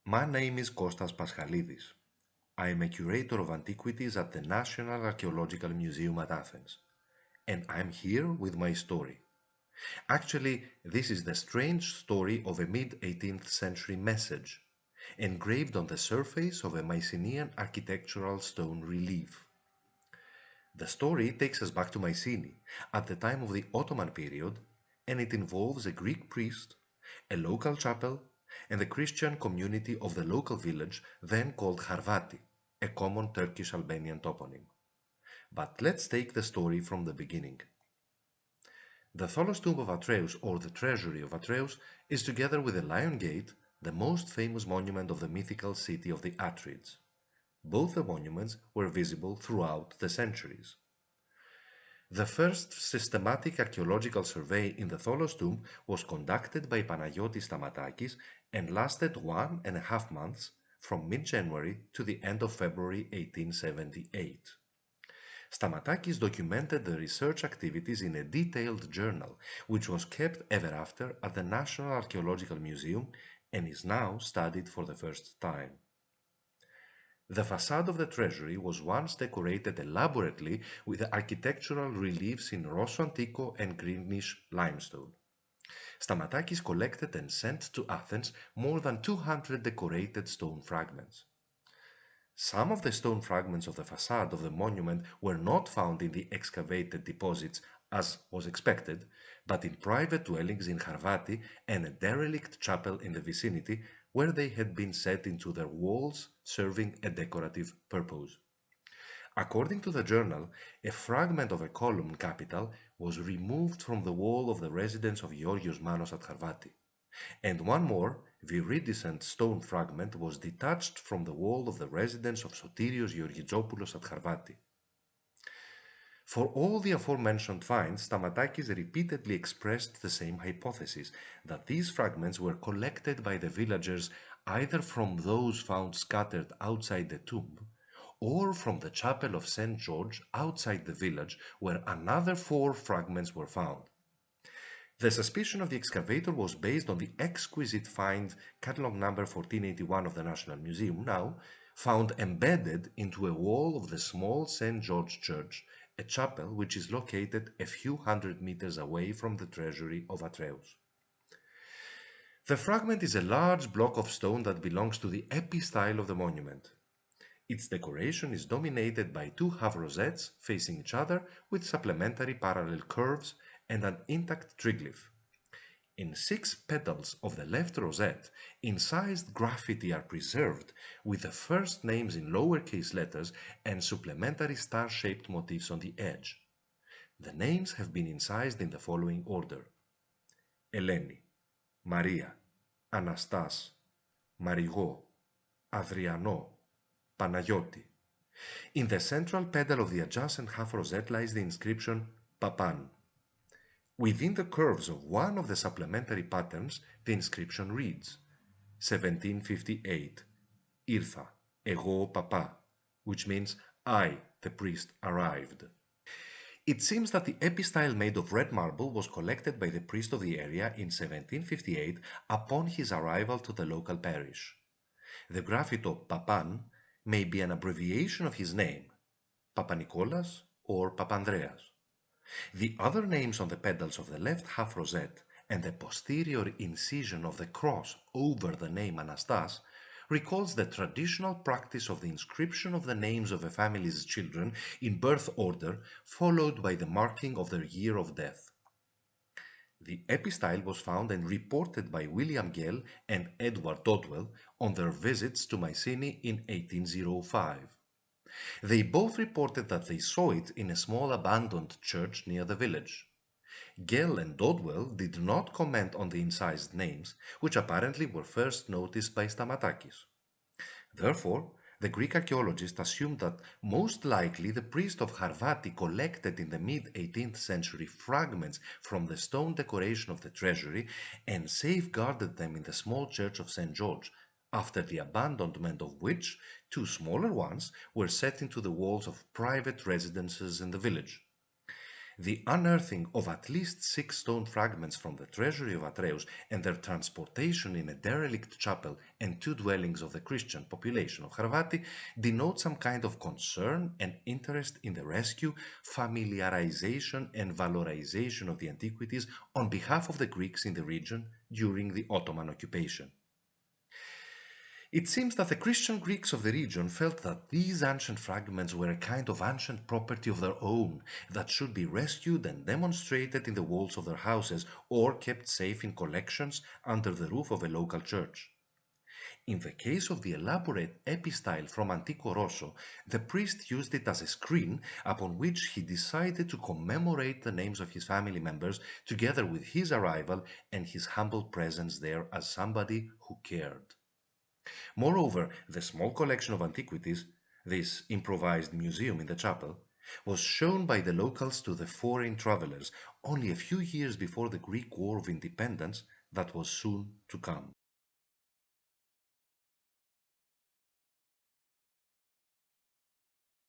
My name is Kostas Paschalidis. I am a curator of antiquities at the National Archaeological Museum at Athens, and I'm here with my story. Actually, this is the strange story of a mid-18th century message, engraved on the surface of a Mycenaean architectural stone relief. The story takes us back to Mycenae, at the time of the Ottoman period, and it involves a Greek priest, a local chapel, and the Christian community of the local village then called Harvati, a common Turkish Albanian toponym. But let's take the story from the beginning. The Tholos tomb of Atreus, or the Treasury of Atreus, is together with the Lion Gate, the most famous monument of the mythical city of the Atrids. Both the monuments were visible throughout the centuries. The first systematic archaeological survey in the Tholos tomb was conducted by Panagiotis Stamatakis and lasted 1.5 months, from mid-January to the end of February 1878. Stamatakis documented the research activities in a detailed journal, which was kept ever after at the National Archaeological Museum and is now studied for the first time. The facade of the treasury was once decorated elaborately with architectural reliefs in Rosso Antico and greenish limestone. Stamatakis collected and sent to Athens more than 200 decorated stone fragments. Some of the stone fragments of the facade of the monument were not found in the excavated deposits as was expected, but in private dwellings in Harvati and a derelict chapel in the vicinity where they had been set into their walls serving a decorative purpose. According to the journal, a fragment of a column capital was removed from the wall of the residence of Georgios Manos at Harvati, and one more viridescent stone fragment was detached from the wall of the residence of Sotirios Georgizopoulos at Harvati. For all the aforementioned finds, Stamatakis repeatedly expressed the same hypothesis, that these fragments were collected by the villagers either from those found scattered outside the tomb, or from the chapel of St. George outside the village, where another 4 fragments were found. The suspicion of the excavator was based on the exquisite find catalogue number 1481 of the National Museum, now found embedded into a wall of the small St. George Church, a chapel which is located a few hundred meters away from the Treasury of Atreus. The fragment is a large block of stone that belongs to the epistyle of the monument. Its decoration is dominated by 2 half-rosettes facing each other with supplementary parallel curves and an intact triglyph. In 6 petals of the left rosette, incised graffiti are preserved with the first names in lowercase letters and supplementary star-shaped motifs on the edge. The names have been incised in the following order: Eleni, Maria, Anastas, Marigo, Adriano, Panagiotti. In the central petal of the adjacent half rosette lies the inscription Papan. Within the curves of one of the supplementary patterns, the inscription reads 1758 Ήρθα, εγώ Papa, which means I, the priest, arrived. It seems that the epistyle made of red marble was collected by the priest of the area in 1758 upon his arrival to the local parish. The graffito Papan may be an abbreviation of his name, Papanikolas or Papandreas. The other names on the petals of the left half rosette and the posterior incision of the cross over the name Anastas recalls the traditional practice of the inscription of the names of a family's children in birth order, followed by the marking of their year of death. The epistyle was found and reported by William Gell and Edward Dodwell on their visits to Mycenae in 1805. They both reported that they saw it in a small abandoned church near the village. Gell and Dodwell did not comment on the incised names, which apparently were first noticed by Stamatakis. Therefore, the Greek archaeologists assumed that most likely the priest of Harvati collected in the mid-18th century fragments from the stone decoration of the treasury and safeguarded them in the small church of St. George, after the abandonment of which 2 smaller ones were set into the walls of private residences in the village. The unearthing of at least 6 stone fragments from the Treasury of Atreus and their transportation in a derelict chapel and 2 dwellings of the Christian population of Harvati denote some kind of concern and interest in the rescue, familiarization and valorization of the antiquities on behalf of the Greeks in the region during the Ottoman occupation. It seems that the Christian Greeks of the region felt that these ancient fragments were a kind of ancient property of their own that should be rescued and demonstrated in the walls of their houses or kept safe in collections under the roof of a local church. In the case of the elaborate epistyle from Antico Rosso, the priest used it as a screen upon which he decided to commemorate the names of his family members together with his arrival and his humble presence there as somebody who cared. Moreover, the small collection of antiquities, this improvised museum in the chapel, was shown by the locals to the foreign travelers only a few years before the Greek War of Independence that was soon to come.